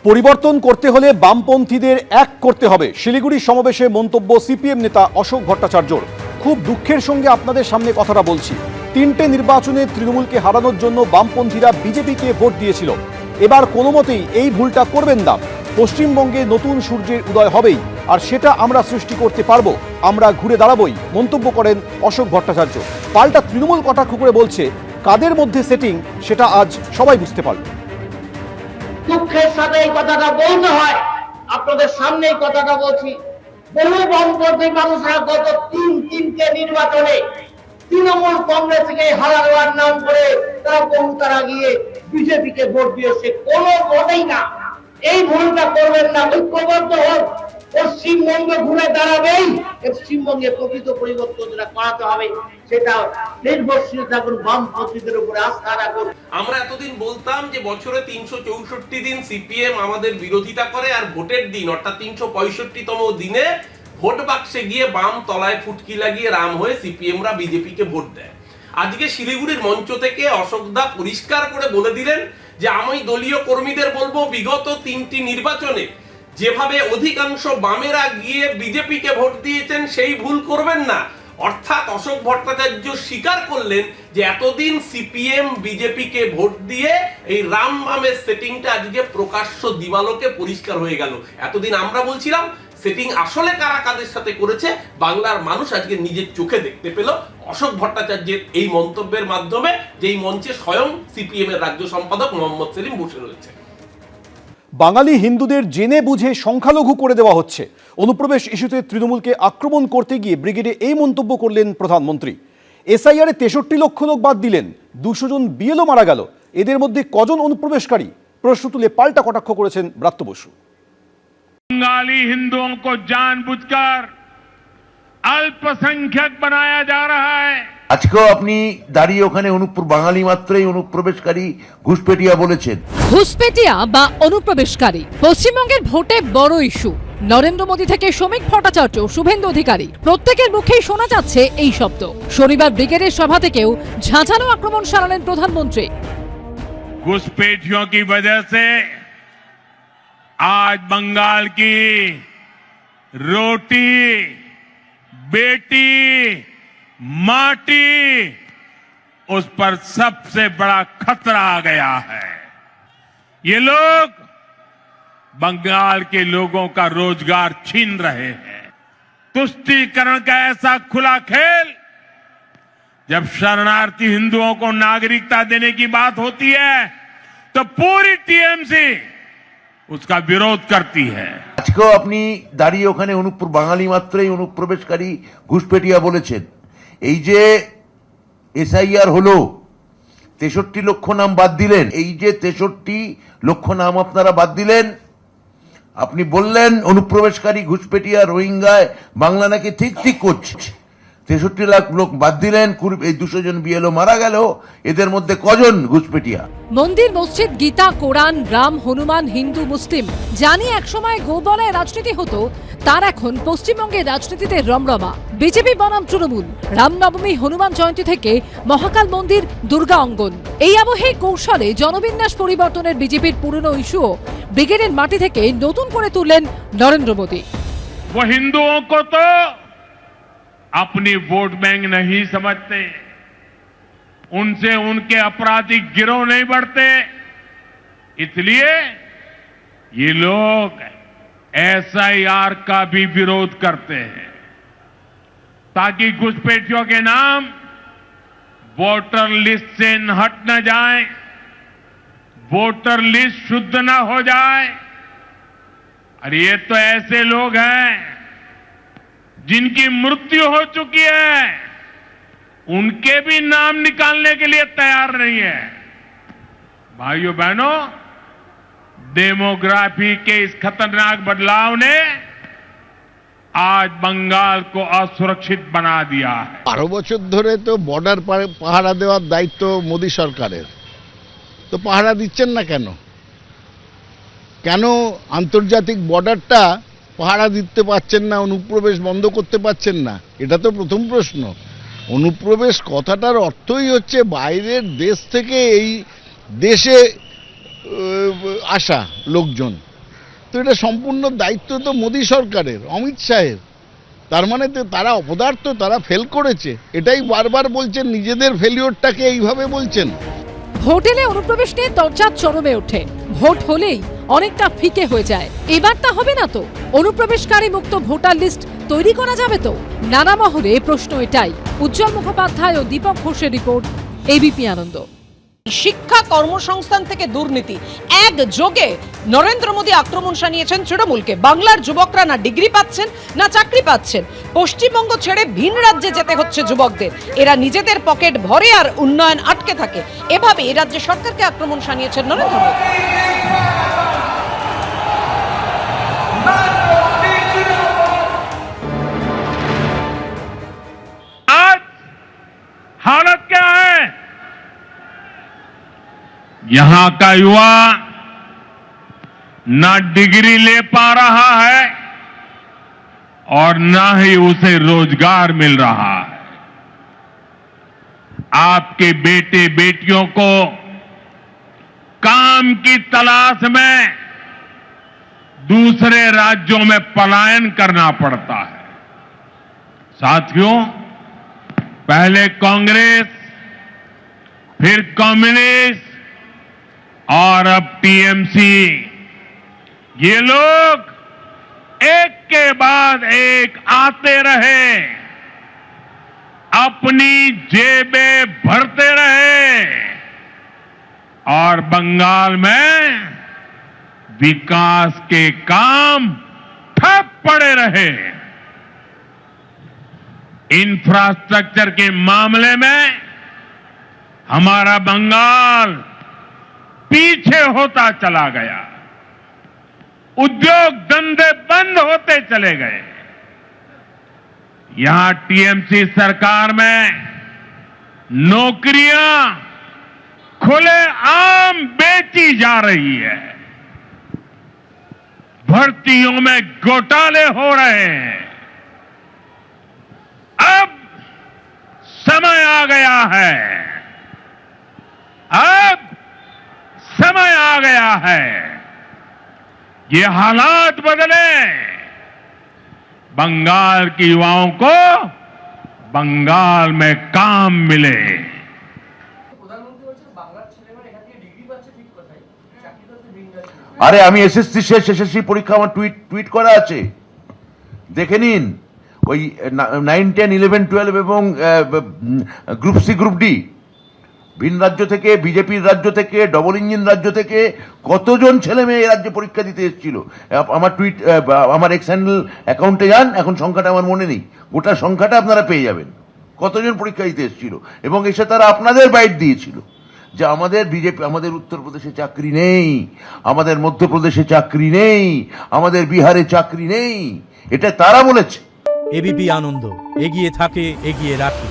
পরিবর্তন করতে হলে বামপন্থীদের এক করতে হবে, শিলিগুড়ির সমাবেশে মন্তব্য সিপিএম নেতা অশোক ভট্টাচার্যর। খুব দুঃখের সঙ্গে আপনাদের সামনে কথাটা বলছি, 3টে নির্বাচনে তৃণমূলকে হারানোর জন্য বামপন্থীরা বিজেপিকে ভোট দিয়েছিল। এবার কোনো মতেই এই ভুলটা করবেন না। পশ্চিমবঙ্গে নতুন সূর্যের উদয় হবেই, আর সেটা আমরা সৃষ্টি করতে পারবো, আমরা ঘুরে দাঁড়াবই, মন্তব্য করেন অশোক ভট্টাচার্য। পাল্টা তৃণমূল কটাক্ষ করে বলছে, কাদের মধ্যে সেটিং সেটা আজ সবাই বুঝতে পারবে। দুঃখের সাথে এই কথাটা বলতে হয়, আপনাদের সামনে এই কথাটা বলছি। বহু বামপন্থী মানুষরা গত তিনটে নির্বাচনে তৃণমূল কংগ্রেসকে হারানোর নাম করে তারা গিয়ে বিজেপিকে ভোট দিয়েছে। কোনো ভোটেই না, এই ভুলটা করবেন না। ঐক্যবদ্ধ হোক, পশ্চিমবঙ্গে ঘুরে দাঁড়াবেই। পশ্চিমবঙ্গে প্রকৃত পরিবর্তন যেটা করাতে হবে সেটা নির্ভরশীল থাকুন, বামপন্থীদের উপরে আস্থা রাখুন। আমরা এতদিন বলতাম যে বছরে 364 দিন সিপিএম আমাদের বিরোধিতা করে, আর ভোটের দিন অর্থাৎ 365তম দিনে ভোট বাক্সে গিয়ে বাম তলায় ফুটকি লাগিয়ে রাম হয়ে সিপিএমরা বিজেপিকে ভোট দেয়। আজকে শিলিগুড়ির মঞ্চ থেকে অশোকদা পরিষ্কার করে বলে দিলেন যে আমি দলীয় কর্মীদের বলবো, বিগত 3টি নির্বাচনে যেভাবে অধিকাংশ বামেরা গিয়ে বিজেপিকে ভোট দিয়েছেন সেই ভুল করবেন না। অর্থাৎ অশোক ভট্টাচার্য স্বীকার করলেন যে এতদিন সিপিএম বিজেপিকে ভোট দিয়ে এই রাম বামের সেটিংটা আজকে প্রকাশ্য দিবালোকে পরিষ্কার হয়ে গেল। এতদিন আমরা বলছিলাম সেটিং আসলে কারা কাদের সাথে করেছে বাংলার মানুষ আজকে নিজের চোখে দেখতে পেল অশোক ভট্টাচার্যের এই মন্তব্যের মাধ্যমে, যেই মঞ্চে স্বয়ং সিপিএম এর রাজ্য সম্পাদক মোহাম্মদ সেলিম বসে রয়েছে। বাঙালি হিন্দুদের জেনে বুঝে সংখ্যালঘু করে দেওয়া হচ্ছে। অনুপ্রবেশ ইস্যুতে তৃণমূলকে আক্রমণ করতে গিয়ে ব্রিগেডে এই মন্তব্য করলেন প্রধানমন্ত্রী। এসআইআরে 63 লক্ষ লোক বাদ দিলেন, 200 জন বিএলও মারা গেল। এদের মধ্যে কজন অনুপ্রবেশকারী? প্রশ্ন তুলে পাল্টা কটাক্ষ করেছেন ব্রাত্য বসু। बंगाली हिंदुओं को जानबूझकर अल्पसंख्यक बनाया जा रहा है। আজকেও আপনি দাঁড়িয়ে ওখানে বাঙালি মাত্রই অনুপ্রবেশকারী ঘুষপেটিয়া বলেছেন। ঘুষপেটিয়া বা অনুপ্রবেশকারী পশ্চিমবঙ্গের ভোটে বড় ইস্যু। নরেন্দ্র মোদী থেকে শ্রমিক ভট্টাচার্য, শুভেন্দু অধিকারী প্রত্যেকের মুখেই শোনা যাচ্ছে এই শব্দ। শনিবার ব্রিগেডের সভা থেকেও ঝাঁঝালো আক্রমণ চালালেন প্রধানমন্ত্রী। घुसपैठियों की वजह से आज बंगाल की रोटी, बेटी, माटी, उस पर सबसे बड़ा खतरा आ गया है। ये लोग बंगाल के लोगों का रोजगार छीन रहे हैं। तुष्टीकरण का ऐसा खुला खेल, जब शरणार्थी हिंदुओं को नागरिकता देने की बात होती है तो पूरी टीएमसी उसका विरोध करती है। আজকেও আপনি দাঁড়িয়ে ওখানে বাঙালি মাত্রই অনুপ্রবেশকারী ঘুষপেটিয়া বলেছেন। এই যে এসআইআর হলো, 63 লক্ষ নাম বাদ দিলেন। এই যে 63 লক্ষ নাম আপনারা বাদ দিলেন, আপনি বললেন অনুপ্রবেশকারী ঘুষপেটিয়া রোহিঙ্গায় বাংলা নাকি ঠিক করছে। 63 লাখ লোক বাদ দিলেন, এই 200 জন বিএলও মারা গেল। এদের মধ্যে কজন ঘুষপেটিয়া? মন্দির, মসজিদ, গীতা, কোরআন, রাম, হনুমান, হিন্দু, মুসলিম জানি একসময় গোবলায় রাজনীতি হতো, তার এখন পশ্চিমবঙ্গের রাজনীতিতে রমরমা। বিজেপি বনাম তৃণমূল, রামনবমী, হনুমান জয়ন্তী থেকে মহাকাল মন্দির, দুর্গা অঙ্গন, এই আবহে কৌশলে জনবিন্যাস পরিবর্তনের বিজেপির পুরনো ইস্যুও ব্রিগেডের মাটি থেকে নতুন করে তুললেন নরেন্দ্র মোদী। हिंदुओं को तो अपनी वोट बैंक नहीं समझते, उनसे उनके आपराधिक गिरोह नहीं बढ़ते, इसलिए ये लोग एसआईआर का भी विरोध करते हैं, ताकि घुसपैठियों के नाम वोटर लिस्ट से हट न जाए, वोटर लिस्ट शुद्ध न हो जाए। और ये तो ऐसे लोग हैं जिनकी मृत्यु हो चुकी है, उनके भी नाम निकालने के लिए तैयार नहीं है। भाइयों बहनों, डेमोग्राफी के इस खतरनाक बदलाव ने आज बंगाल को असुरक्षित बना दिया है। 12 বছর ধরে তো বর্ডার পাহারা দেওয়ার দায়িত্ব মোদী সরকারের, তো পাহারা দিচ্ছেন না কেন? কেন আন্তর্জাতিক বর্ডারটা পাহারা দিতে পারছেন না, অনুপ্রবেশ বন্ধ করতে পারছেন না? এটা তো প্রথম প্রশ্ন। অনুপ্রবেশ কথাটার অর্থই হচ্ছে বাইরের দেশ থেকে এই দেশে আসা লোকজন, তো এটা সম্পূর্ণ দায়িত্ব তো মোদী সরকারের, অমিত শাহের। তার মানে তো তারা অপদার্থ, তারা ফেল করেছে, এটাই বারবার বলছেন, নিজেদের ফেলিওরটাকে এইভাবে বলছেন। ভোট এলে অনুপ্রবেশ নিয়ে চর্চা চরমে ওঠে, ভোট হলেই অনেকটা ফিকে হয়ে যায়। এবার তা হবে না তো? অনুপ্রবেশকারী মুক্ত ভোটার লিস্ট তৈরি করা যাবে তো? নানা মহলে প্রশ্ন এটাই। উজ্জ্বল মুখোপাধ্যায় ও দীপক ঘোষের রিপোর্ট, এবিপি আনন্দ। শিক্ষা, কর্মসংস্থান থেকে দুর্নীতি, একযোগে নরেন্দ্র মোদী আক্রমণ শানিয়েছেন তৃণমূলকে। বাংলার যুবকরা না ডিগ্রি পাচ্ছেন না চাকরি পাচ্ছেন। পশ্চিমবঙ্গ ছেড়ে ভিন রাজ্যে যেতে হচ্ছে যুবকদের। এরা নিজেদের পকেট ভরে আর উন্নয়ন আটকে থাকে। এভাবে এই রাজ্যে সরকারকে আক্রমণ শানিয়েছেন নরেন্দ্র মোদী। आज हालत क्या है? यहां का युवा ना डिग्री ले पा रहा है और ना ही उसे रोजगार मिल रहा है। आपके बेटे बेटियों को काम की तलाश में दूसरे राज्यों में पलायन करना पड़ता है। साथियों, पहले कांग्रेस, फिर कम्युनिस्ट और अब टीएमसी, ये लोग एक के बाद एक आते रहे, अपनी जेबें भरते रहे और बंगाल में विकास के काम ठप पड़े रहे। इंफ्रास्ट्रक्चर के मामले में हमारा बंगाल पीछे होता चला गया। उद्योग धंधे बंद होते चले गए। यहां टीएमसी सरकार में नौकरियां खुलेआम बेची जा रही है। भर्तियों में घोटाले हो रहे हैं। अब समय आ गया है, अब समय आ गया है, ये हालात बदले। बंगाल के युवाओं को बंगाल में काम मिले। আরে আমি এসএসসি শেষ, এসএসসি পরীক্ষা আমার টুইট করা আছে, দেখে নিন। ওই 9, 10, 11, 12 এবং গ্রুপ সি, গ্রুপ ডি, ভিন রাজ্য থেকে, বিজেপির রাজ্য থেকে, ডবল ইঞ্জিন রাজ্য থেকে কতজন ছেলে মেয়ে এই রাজ্যে পরীক্ষা দিতে এসেছিল। আমার আমার এক্স হ্যান্ডেল অ্যাকাউন্টে যান, এখন সংখ্যাটা আমার মনে নেই, গোটা সংখ্যাটা আপনারা পেয়ে যাবেন কতজন পরীক্ষা দিতে এসেছিল। এবং এসে তারা আপনাদের বাইট দিয়েছিল যে আমাদের বিজেপি, আমাদের উত্তরপ্রদেশে চাকরি নেই, আমাদের মধ্যপ্রদেশে চাকরি নেই, আমাদের বিহারে চাকরি নেই, এটা তারা বলেছে। এবিপি আনন্দ, এগিয়ে থাকে, এগিয়ে রাখে।